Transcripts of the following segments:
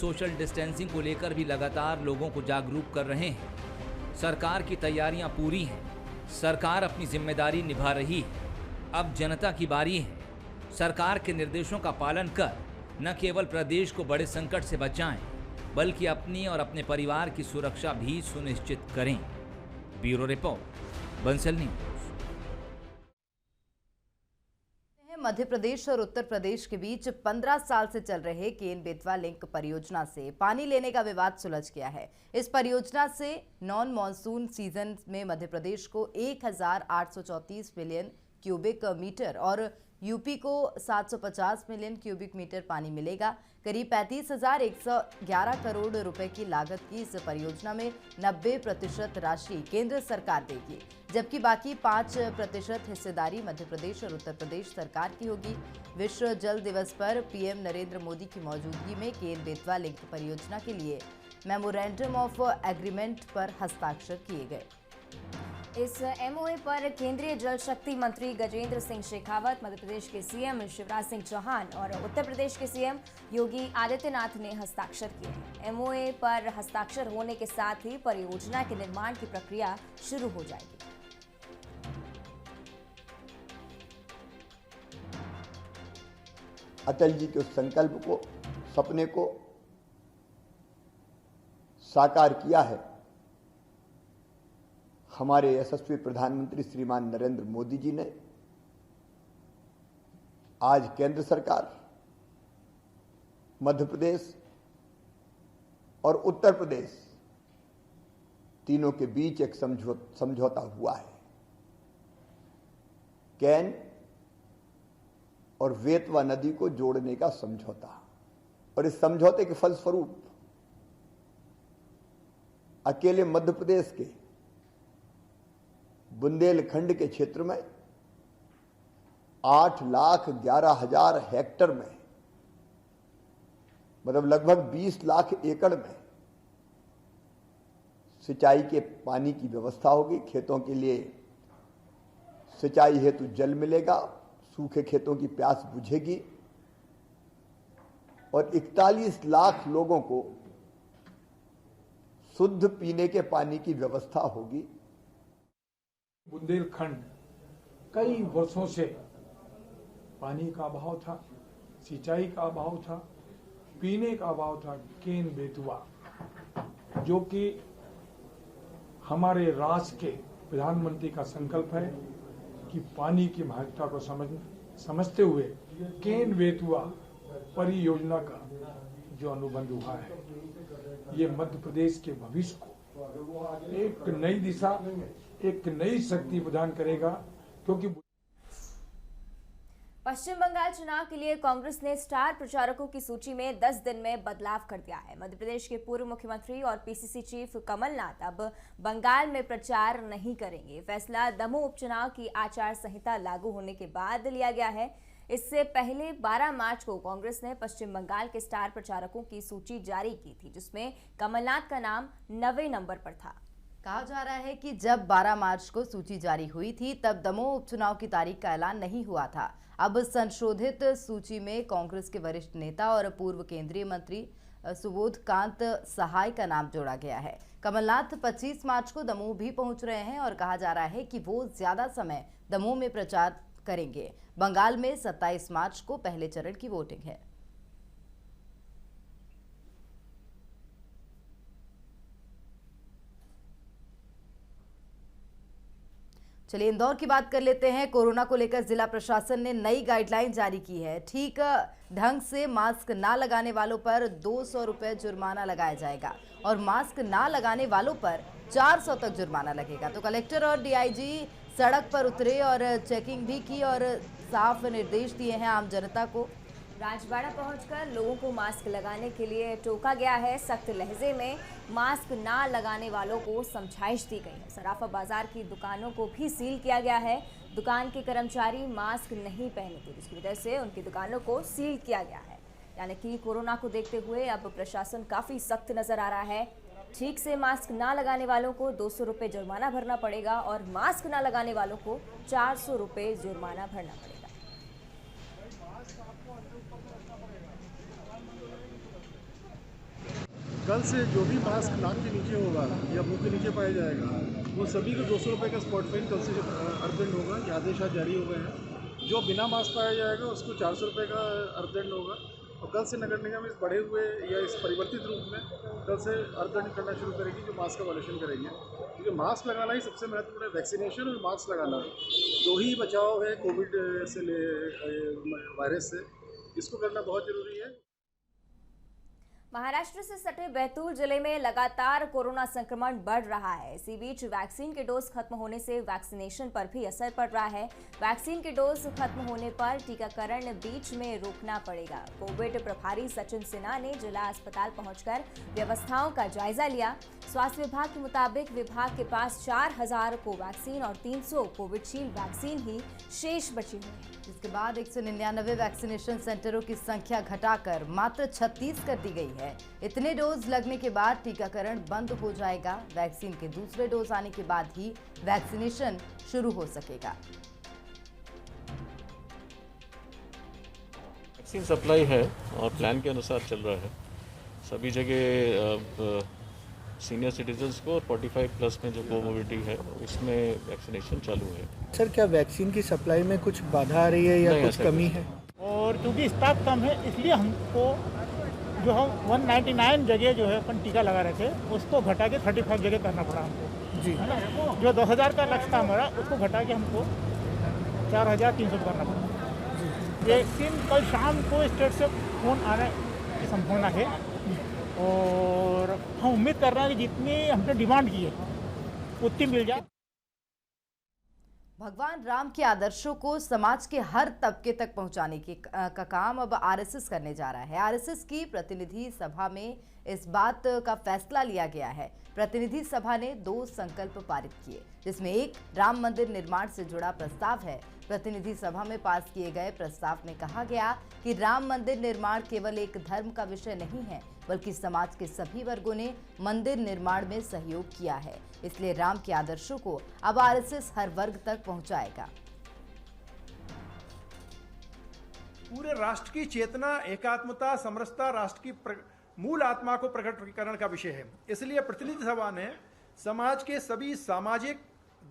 Social distancing को लेकर भी लगातार लोगों को जागरूक कर रहे हैं। सरकार की तैयारियां पूरी हैं। सरकार अपनी जिम्मेदारी निभा रही है। अब जनता की बारी है। सरकार के निर्देशों का पालन कर न केवल प्रदेश को बड़े संकट से बचाएं, बल्कि अपनी और अपने परिवार की सुरक्षा भी सुनिश्चित करें। Bureau report, Bansal news. Madhya Pradesh और उत्तर प्रदेश के बीच 15 साल से चल रहे केन बेतवा लिंक परियोजना से पानी लेने का विवाद सुलझ गया है। इस परियोजना से नॉन मॉनसून सीजन में मध्य प्रदेश को 1834 मिलियन क्यूबिक मीटर और यूपी को 750 मिलियन क्यूबिक मीटर पानी मिलेगा। करीब 35,111 करोड़ रुपए की लागत की इस परियोजना में 90% राशि केंद्र सरकार देगी, जबकि बाकी 5% हिस्सेदारी मध्य प्रदेश और उत्तर प्रदेश सरकार की होगी। विश्व जल दिवस पर पीएम नरेंद्र मोदी की मौजूदगी में केन बेतवा लिंक परियोजना के लिए मेमोरेंडम ऑफ एग्रीमेंट पर हस्ताक्षर किए गए। इस एमओए पर केंद्रीय जल शक्ति मंत्री गजेंद्र सिंह शेखावत, मध्य प्रदेश के सीएम शिवराज सिंह चौहान और उत्तर प्रदेश के सीएम योगी आदित्यनाथ ने हस्ताक्षर किए हैं। एमओए पर हस्ताक्षर होने के साथ ही परियोजना के निर्माण की प्रक्रिया शुरू हो जाएगी। अटल जी के उस संकल्प को, सपने को साकार किया है हमारे यशस्वी प्रधानमंत्री श्रीमान नरेंद्र मोदी जी ने। आज केंद्र सरकार, मध्य प्रदेश और उत्तर प्रदेश तीनों के बीच एक समझौता हुआ है। केन और बेतवा नदी को जोड़ने का समझौता, और इस समझौते के फलस्वरूप अकेले मध्य प्रदेश के बुंदेलखंड के क्षेत्र में 8,11,000 हेक्टेयर में, मतलब लगभग 20 लाख एकड़ में सिंचाई के पानी की व्यवस्था होगी। खेतों के लिए सिंचाई हेतु जल मिलेगा, सूखे खेतों की प्यास बुझेगी और 41 लाख लोगों को शुद्ध पीने के पानी की व्यवस्था होगी। बुंदेलखंड कई वर्षों से पानी का अभाव था, सिंचाई का अभाव था, पीने का अभाव था। केन बेतवा, जो कि हमारे राष्ट्र के प्रधानमंत्री का संकल्प है कि पानी की महत्ता को समझते हुए केन बेतवा परियोजना का जो अनुबंध हुआ है, ये मध्य प्रदेश के भविष्य को एक नई दिशा, एक नई शक्ति प्रदान करेगा। क्योंकि पश्चिम बंगाल चुनाव के लिए कांग्रेस ने स्टार प्रचारकों की सूची में 10 दिन में बदलाव कर दिया है। मध्य प्रदेश के पूर्व मुख्यमंत्री और पीसीसी चीफ कमलनाथ अब बंगाल में प्रचार नहीं करेंगे। फैसला दमोह उपचुनाव की आचार संहिता लागू होने के बाद लिया गया है। इससे पहले 12 मार्च को कांग्रेस ने पश्चिम बंगाल के स्टार प्रचारकों की सूची जारी की थी, जिसमें कमलनाथ का नाम 9वें नंबर पर था। कहा जा रहा है कि जब 12 मार्च को सूची जारी हुई थी तब दमोह उपचुनाव की तारीख का ऐलान नहीं हुआ था। अब संशोधित सूची में कांग्रेस के वरिष्ठ नेता और पूर्व केंद्रीय मंत्री सुबोधकांत सहाय का नाम जोड़ा गया है। कमलनाथ 25 मार्च को दमोह भी पहुंच रहे हैं और कहा जा रहा है कि वो ज्यादा समय दमोह में प्रचार करेंगे। बंगाल में 27 मार्च को पहले चरण की वोटिंग है। चलिए इंदौर की बात कर लेते हैं। कोरोना को लेकर जिला प्रशासन ने नई गाइडलाइन जारी की है। ठीक ढंग से मास्क ना लगाने वालों पर 200 रुपये जुर्माना लगाया जाएगा और मास्क ना लगाने वालों पर 400 तक जुर्माना लगेगा। तो कलेक्टर और डीआईजी सड़क पर उतरे और चेकिंग भी की और साफ निर्देश दिए हैं आम जनता को। राजबाड़ा पहुंचकर लोगों को मास्क लगाने के लिए टोका गया है। सख्त लहजे में मास्क ना लगाने वालों को समझाइश दी गई है। सराफा बाजार की दुकानों को भी सील किया गया है। दुकान के कर्मचारी मास्क नहीं पहने थे, जिसकी वजह से उनकी दुकानों को सील किया गया है। यानी कि कोरोना को देखते हुए अब प्रशासन काफ़ी सख्त नजर आ रहा है। ठीक से मास्क ना लगाने वालों को 200 रुपये जुर्माना भरना पड़ेगा और मास्क ना लगाने वालों को 400 रुपये जुर्माना भरना पड़ेगा। कल से जो भी मास्क नाक के नीचे होगा या मुंह के नीचे पाया जाएगा वो सभी को 200 रुपये का स्पॉट फाइन कल से अर्जेंट होगा। ये आदेश आज जारी हो गए हैं। जो बिना मास्क पाया जाएगा उसको 400 रुपये का अर्जेंट होगा। और कल से नगर निगम इस बढ़े हुए या इस परिवर्तित रूप में कल से अर्जेंट करना शुरू करेगी, जो मास्क का वॉल्यूशन करेंगे। क्योंकि मास्क लगाना ही सबसे महत्वपूर्ण है। वैक्सीनेशन और मास्क लगाना दो ही बचाव है कोविड से वायरस से, इसको करना बहुत ज़रूरी है। महाराष्ट्र से सटे बैतूल जिले में लगातार कोरोना संक्रमण बढ़ रहा है। इसी बीच वैक्सीन के डोज खत्म होने से वैक्सीनेशन पर भी असर पड़ रहा है। वैक्सीन के डोज खत्म होने पर टीकाकरण बीच में रोकना पड़ेगा। कोविड प्रभारी सचिन सिन्हा ने जिला अस्पताल पहुंचकर व्यवस्थाओं का जायजा लिया। स्वास्थ्य विभाग के मुताबिक विभाग के पास 4000 कोवैक्सीन और 300 कोविशील्ड वैक्सीन ही शेष बची हुई है। जिसके बाद 199 वैक्सीनेशन सेंटरों की संख्या घटाकर मात्र 36 कर दी गई है। इतने डोज लगने के बाद टीकाकरण बंद हो जाएगा। वैक्सीन के दूसरे डोज आने के बाद ही वैक्सीनेशन शुरू हो सकेगा। वैक्सीन सप्लाई है और प्लान के अनुसार चल रहा है। सभी जगह सीनियर सिटीजन्स को और 45 प्लस में जो कोमोबिलिटी है उसमें वैक्सीनेशन चालू है। सर, क्या वैक्सीन की सप्लाई में कुछ बाधा आ रही है या कुछ कमी है? और क्योंकि स्टाफ कम है इसलिए हमको जो हम 199 जगह जो है अपन टीका लगा रहे थे उसको घटा के 35 जगह करना पड़ा हमको जी, है ना। जो 2000 का लक्ष्य था हमारा उसको घटा के हमको 4300 करना पड़ा। वैक्सीन कल शाम को स्टेट से फोन आने की संभावना है और हम उम्मीद कर रहे हैं कि जितनी हमने डिमांड की है उतनी मिल जाए। भगवान राम के आदर्शों को समाज के हर तबके तक पहुंचाने का काम अब आरएसएस करने जा रहा है। आरएसएस की प्रतिनिधि सभा में इस बात का फैसला लिया गया है। प्रतिनिधि सभा ने 2 संकल्प पारित किए, जिसमें एक राम मंदिर निर्माण से जुड़ा प्रस्ताव है। प्रतिनिधि सभा में पास किए गए प्रस्ताव में कहा गया कि राम मंदिर निर्माण केवल एक धर्म का विषय नहीं है, बल्कि समाज के सभी वर्गों ने मंदिर निर्माण में सहयोग किया है। इसलिए राम के आदर्शों को अब आरएसएस हर वर्ग तक पहुंचाएगा। पूरे राष्ट्र की चेतना, एकात्मता, समरसता राष्ट्र की मूल आत्मा को प्रकटीकरण का विषय है। इसलिए प्रतिनिधि सभा ने समाज के सभी सामाजिक,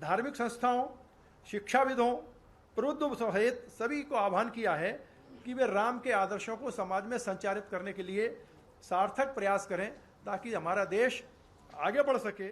धार्मिक संस्थाओं, शिक्षाविदों, प्रबुद्ध सहित सभी को आह्वान किया है कि वे राम के आदर्शों को समाज में संचारित करने के लिए सार्थक प्रयास करें, ताकि हमारा देश आगे बढ़ सके।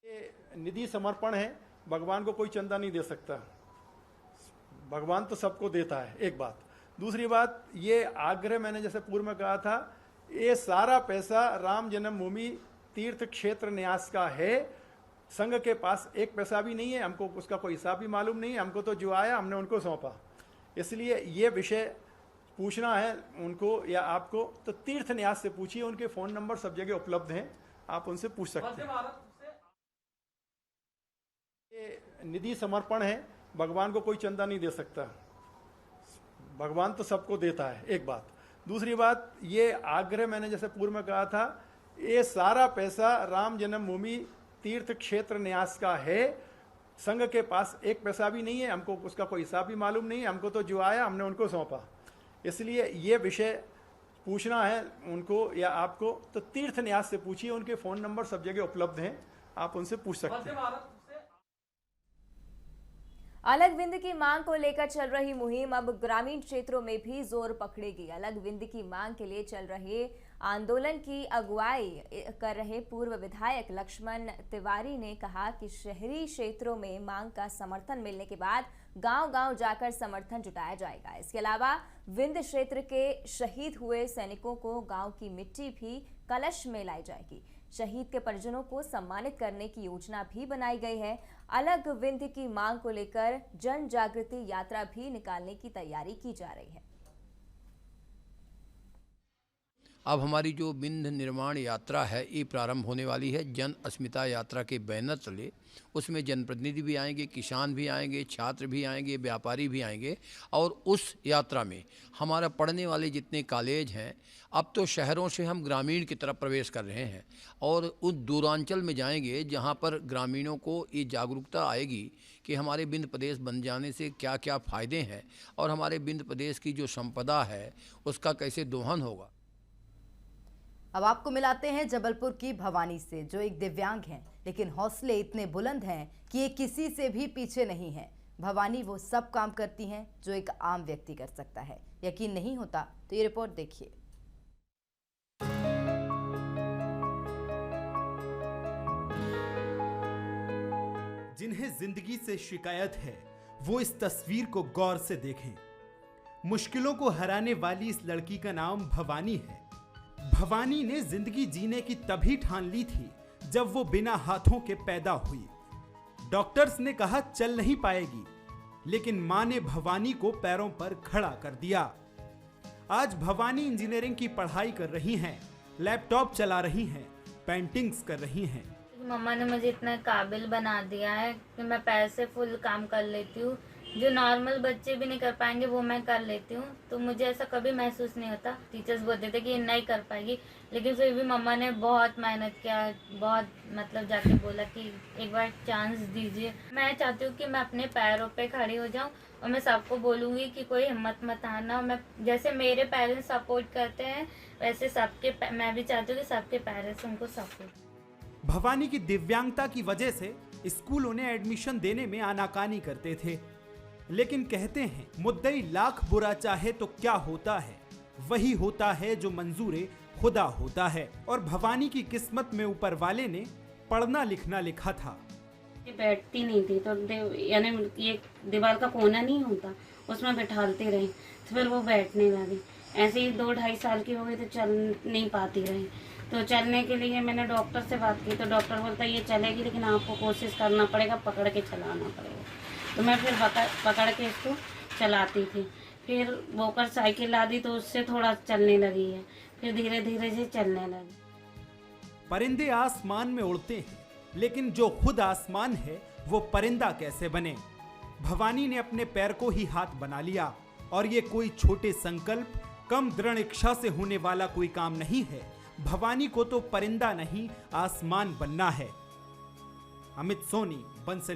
ये निधि समर्पण है, भगवान को कोई चंदा नहीं दे सकता, भगवान तो सबको देता है, एक बात। दूसरी बात, ये आग्रह मैंने जैसे पूर्व में कहा था, ये सारा पैसा राम जन्मभूमि तीर्थ क्षेत्र न्यास का है। संघ के पास एक पैसा भी नहीं है, हमको उसका कोई हिसाब भी मालूम नहीं है। हमको तो जो आया हमने उनको सौंपा। इसलिए ये विषय पूछना है उनको या आपको तो तीर्थ न्यास से पूछिए, उनके फ़ोन नंबर सब जगह उपलब्ध हैं, आप उनसे पूछ सकते हैं। ये निधि समर्पण है, भगवान को कोई चंदा नहीं दे सकता, भगवान तो सबको देता है, एक बात। दूसरी बात, ये आग्रह मैंने जैसे पूर्व में कहा था, ये सारा पैसा राम जन्मभूमि तीर्थ क्षेत्र न्यास का है। संघ के पास एक पैसा भी नहीं है, हमको उसका कोई हिसाब भी मालूम नहीं है। हमको तो जो आया हमने उनको सौंपा। इसलिए ये विषय पूछना है उनको या आपको तो तीर्थ न्यास से पूछिए, उनके फ़ोन नंबर सब जगह उपलब्ध हैं, आप उनसे पूछ सकते हैं। अलग विंद की मांग को लेकर चल रही मुहिम अब ग्रामीण क्षेत्रों में भी जोर पकड़ेगी। अलग विंद की मांग के लिए चल रहे आंदोलन की अगुवाई कर रहे पूर्व विधायक लक्ष्मण तिवारी ने कहा कि शहरी क्षेत्रों में मांग का समर्थन मिलने के बाद गांव-गांव जाकर समर्थन जुटाया जाएगा। इसके अलावा विंद क्षेत्र के शहीद हुए सैनिकों को गांव की मिट्टी भी कलश में लाई जाएगी। शहीद के परिजनों को सम्मानित करने की योजना भी बनाई गई है। अलग विंद की मांग को लेकर जन जागृति यात्रा भी निकालने की तैयारी की जा रही है। अब हमारी जो विंध्य निर्माण यात्रा है ये प्रारंभ होने वाली है। जन अस्मिता यात्रा के बैनर तले उसमें जनप्रतिनिधि भी आएंगे, किसान भी आएंगे, छात्र भी आएंगे, व्यापारी भी आएंगे और उस यात्रा में हमारा पढ़ने वाले जितने कॉलेज हैं, अब तो शहरों से हम ग्रामीण की तरफ प्रवेश कर रहे हैं और उस दूरांचल में जाएंगे जहां पर ग्रामीणों को ये जागरूकता आएगी कि हमारे विंध्य प्रदेश बन जाने से क्या क्या फ़ायदे हैं और हमारे विंध्य प्रदेश की जो संपदा है उसका कैसे दोहन होगा। अब आपको मिलाते हैं जबलपुर की भवानी से, जो एक दिव्यांग हैं, लेकिन हौसले इतने बुलंद हैं कि ये किसी से भी पीछे नहीं है। भवानी वो सब काम करती हैं जो एक आम व्यक्ति कर सकता है। यकीन नहीं होता तो ये रिपोर्ट देखिए। जिन्हें जिंदगी से शिकायत है वो इस तस्वीर को गौर से देखें। मुश्किलों को हराने वाली इस लड़की का नाम भवानी है। भवानी ने जिंदगी जीने की तभी ठान ली थी जब वो बिना हाथों के पैदा हुई। डॉक्टर्स ने कहा चल नहीं पाएगी, लेकिन मां ने भवानी को पैरों पर खड़ा कर दिया। आज भवानी इंजीनियरिंग की पढ़ाई कर रही हैं, लैपटॉप चला रही हैं, पेंटिंग्स कर रही हैं। मम्मा ने मुझे इतना काबिल बना दिया है कि मैं पैर से फुल काम कर लेती हूँ, जो नॉर्मल बच्चे भी नहीं कर पाएंगे वो मैं कर लेती हूँ। तो मुझे ऐसा कभी महसूस नहीं होता। टीचर्स बोलते थे कि ये नहीं कर पाएगी, लेकिन फिर भी मम्मा ने बहुत मेहनत किया, बहुत मतलब जाके बोला कि एक बार चांस दीजिए। मैं चाहती हूँ कि मैं अपने पैरों पे खड़ी हो जाऊँ और मैं सबको बोलूँगी कि कोई हिम्मत मत हारना। मैं जैसे मेरे पेरेंट्स सपोर्ट करते हैं वैसे सबके मैं भी चाहती हूँ कि सबके पेरेंट्स उनको सपोर्ट। भवानी की दिव्यांगता की वजह से स्कूल उन्हें एडमिशन देने में आनाकानी करते थे, लेकिन कहते हैं मुद्दई लाख बुरा चाहे तो क्या होता है, वही होता है जो मंजूरे खुदा होता है। और भवानी की किस्मत में ऊपर वाले ने पढ़ना लिखना लिखा था। बैठती नहीं थी तो यानी ये दीवार का कोना नहीं होता उसमें बैठालते रहे, तो फिर वो बैठने लगी। ऐसे ही 2-2.5 साल की हो गई तो चल नहीं पाती रही। तो चलने के लिए मैंने डॉक्टर से बात की तो डॉक्टर बोलता ये चलेगी लेकिन आपको कोशिश करना पड़ेगा, पकड़ के चलाना पड़ेगा। तो मैं फिर पकड़ के इसको चलाती थी। फिर वोकर साइकिल ला दी तो उससे थोड़ा चलने लगी है, फिर धीरे धीरे से चलने लगी। परिंदे आसमान में उड़ते हैं, लेकिन जो खुद आसमान है वो परिंदा कैसे बने। भवानी ने अपने पैर को ही हाथ बना लिया और ये कोई छोटे संकल्प, कम दृढ़ इच्छा से होने वाला कोई काम नहीं है। भवानी को तो परिंदा नहीं आसमान बनना है। अमित सोनी, बंसल।